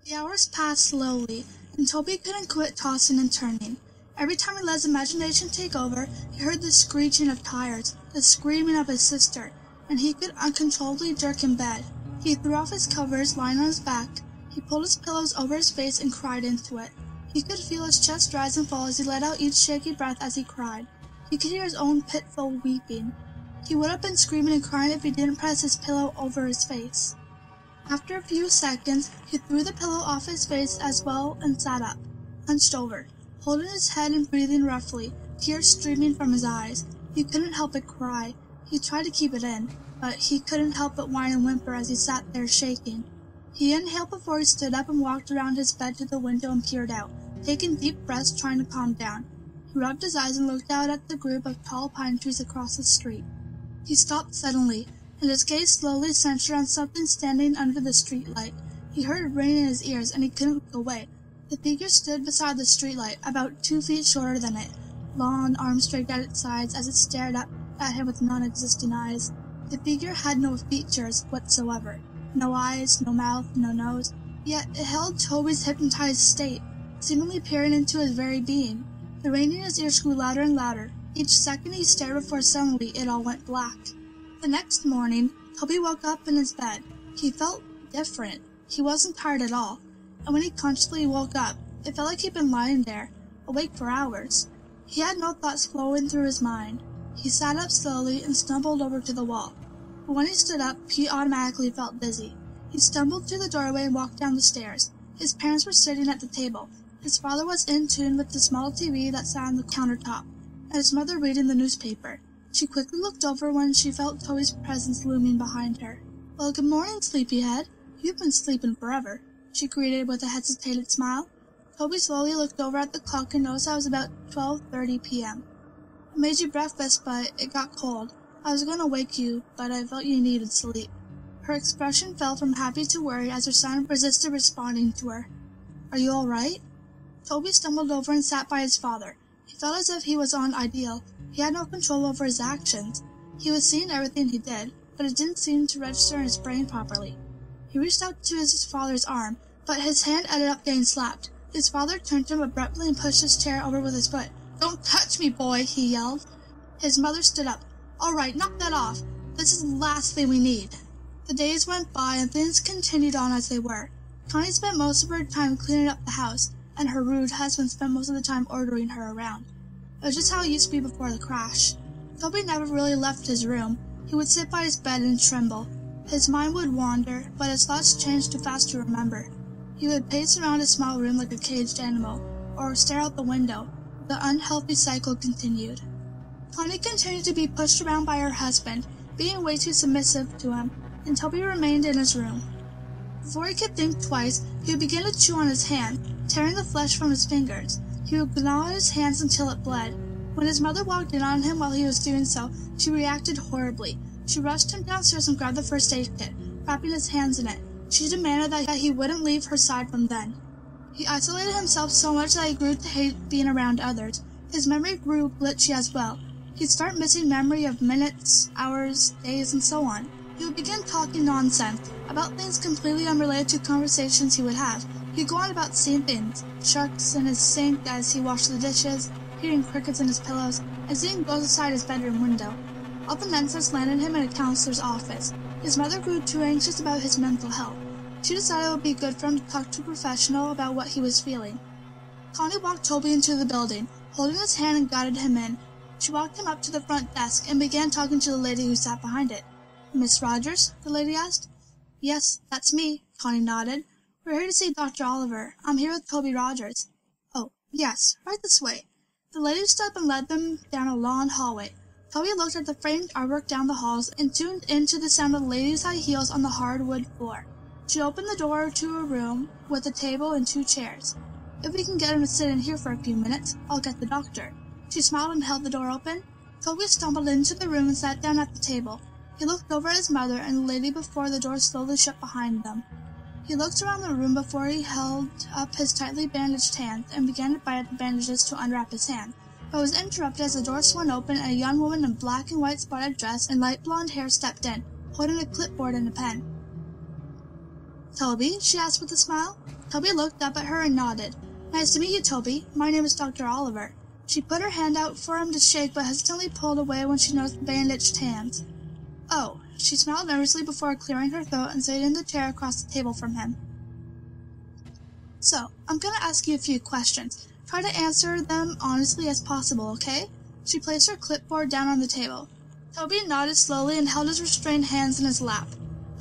The hours passed slowly, and Toby couldn't quit tossing and turning. Every time he let his imagination take over, he heard the screeching of tires, the screaming of his sister, and he could uncontrollably jerk in bed. He threw off his covers, lying on his back. He pulled his pillows over his face and cried into it. He could feel his chest rise and fall as he let out each shaky breath as he cried. He could hear his own pitiful weeping. He would have been screaming and crying if he didn't press his pillow over his face. After a few seconds, he threw the pillow off his face as well and sat up, hunched over, holding his head and breathing roughly, tears streaming from his eyes. He couldn't help but cry. He tried to keep it in, but he couldn't help but whine and whimper as he sat there shaking. He inhaled before he stood up and walked around his bed to the window and peered out, taking deep breaths trying to calm down. He rubbed his eyes and looked out at the group of tall pine trees across the street. He stopped suddenly, and his gaze slowly centered on something standing under the streetlight. He heard it ringing in his ears, and he couldn't look away. The figure stood beside the streetlight, about 2 feet shorter than it, long arms straight at its sides as it stared up at him with non-existing eyes. The figure had no features whatsoever. No eyes, no mouth, no nose, yet it held Toby's hypnotized state, seemingly peering into his very being. The ringing in his ears grew louder and louder. Each second he stared before suddenly it all went black. The next morning, Toby woke up in his bed. He felt different. He wasn't tired at all, and when he consciously woke up, it felt like he'd been lying there, awake for hours. He had no thoughts flowing through his mind. He sat up slowly and stumbled over to the wall. But when he stood up, he automatically felt dizzy. He stumbled to the doorway and walked down the stairs. His parents were sitting at the table. His father was in tune with the small TV that sat on the countertop, and his mother reading the newspaper. She quickly looked over when she felt Toby's presence looming behind her. "Well, good morning, sleepyhead. You've been sleeping forever," she greeted with a hesitated smile. Toby slowly looked over at the clock and noticed it was about 12:30 p.m. "I made you breakfast, but it got cold. I was going to wake you, but I felt you needed sleep." Her expression fell from happy to worry as her son resisted responding to her. "Are you all right?" Toby stumbled over and sat by his father. He felt as if he was on ideal. He had no control over his actions. He was seeing everything he did, but it didn't seem to register in his brain properly. He reached out to his father's arm, but his hand ended up getting slapped. His father turned to him abruptly and pushed his chair over with his foot. "Don't touch me, boy," he yelled. His mother stood up. "All right, knock that off. This is the last thing we need." The days went by and things continued on as they were. Connie spent most of her time cleaning up the house, and her rude husband spent most of the time ordering her around. It was just how it used to be before the crash. Toby never really left his room. He would sit by his bed and tremble. His mind would wander, but his thoughts changed too fast to remember. He would pace around his small room like a caged animal, or stare out the window. The unhealthy cycle continued. Connie continued to be pushed around by her husband, being way too submissive to him, and Toby remained in his room. Before he could think twice, he would begin to chew on his hand, tearing the flesh from his fingers. He would gnaw at his hands until it bled. When his mother walked in on him while he was doing so, she reacted horribly. She rushed him downstairs and grabbed the first aid kit, wrapping his hands in it. She demanded that he wouldn't leave her side from then. He isolated himself so much that he grew to hate being around others. His memory grew glitchy as well. He'd start missing memory of minutes, hours, days, and so on. He would begin talking nonsense, about things completely unrelated to conversations he would have. He'd go on about seeing things, sharks in his sink as he washed the dishes, hearing crickets in his pillows, and seeing ghosts outside his bedroom window. All the nonsense landed him in a counselor's office. His mother grew too anxious about his mental health. She decided it would be good for him to talk to a professional about what he was feeling. Connie walked Toby into the building, holding his hand and guided him in. She walked him up to the front desk and began talking to the lady who sat behind it. "Miss Rogers?" the lady asked. "Yes, that's me," Connie nodded. "We're here to see Dr. Oliver. I'm here with Toby Rogers." "Oh, yes, right this way." The lady stood up and led them down a long hallway. Toby looked at the framed artwork down the halls and tuned into the sound of the lady's high heels on the hardwood floor. She opened the door to a room with a table and 2 chairs. "If we can get him to sit in here for a few minutes, I'll get the doctor." She smiled and held the door open. Toby stumbled into the room and sat down at the table. He looked over at his mother and the lady before the door slowly shut behind them. He looked around the room before he held up his tightly bandaged hands and began to bite at the bandages to unwrap his hand, but was interrupted as the door swung open and a young woman in black and white spotted dress and light blonde hair stepped in, holding a clipboard and a pen. "Toby?" she asked with a smile. Toby looked up at her and nodded. "Nice to meet you, Toby. My name is Dr. Oliver." She put her hand out for him to shake, but hesitantly pulled away when she noticed the bandaged hands. "Oh." She smiled nervously before clearing her throat and sat in the chair across the table from him. "So, I'm going to ask you a few questions. Try to answer them honestly as possible, okay?" She placed her clipboard down on the table. Toby nodded slowly and held his restrained hands in his lap.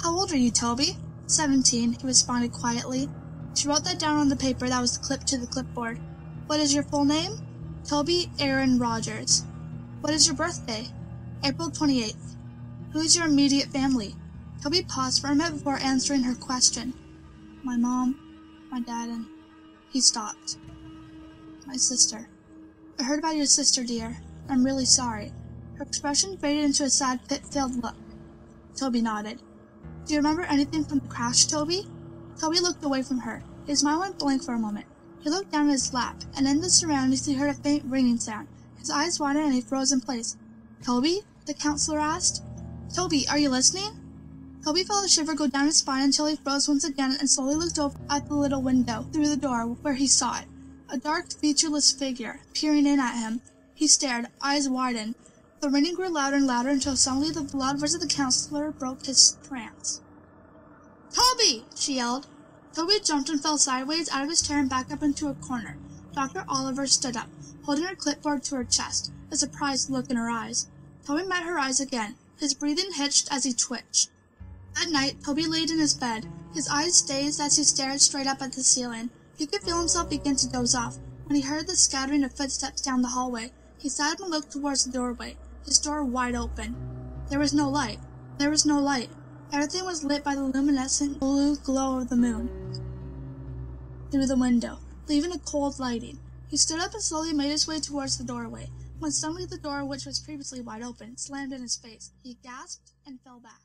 "How old are you, Toby?" 17, he responded quietly. She wrote that down on the paper that was clipped to the clipboard. "What is your full name?" "Toby Aaron Rogers." "What is your birthday?" "April 28th. "Who is your immediate family?" Toby paused for a minute before answering her question. "My mom, my dad, and..." He stopped. "My sister." "I heard about your sister, dear. I'm really sorry." Her expression faded into a sad, pit-filled look. Toby nodded. "Do you remember anything from the crash, Toby?" Toby looked away from her. His mind went blank for a moment. He looked down at his lap, and in the surroundings he heard a faint ringing sound. His eyes widened and he froze in place. "Toby?" the counselor asked. "Toby, are you listening?" Toby felt a shiver go down his spine until he froze once again and slowly looked over at the little window through the door where he saw it. A dark, featureless figure, peering in at him. He stared, eyes widened. The ringing grew louder and louder until suddenly the loud voice of the counselor broke his trance. "Toby!" she yelled. Toby jumped and fell sideways out of his chair and back up into a corner. Dr. Oliver stood up, holding her clipboard to her chest, a surprised look in her eyes. Toby met her eyes again. His breathing hitched as he twitched. At night, Toby laid in his bed, his eyes dazed as he stared straight up at the ceiling. He could feel himself begin to doze off when he heard the scattering of footsteps down the hallway. He sat up and looked towards the doorway, his door wide open. There was no light. There was no light. Everything was lit by the luminescent blue glow of the moon through the window, leaving a cold lighting. He stood up and slowly made his way towards the doorway, when suddenly the door, which was previously wide open, slammed in his face. He gasped and fell back.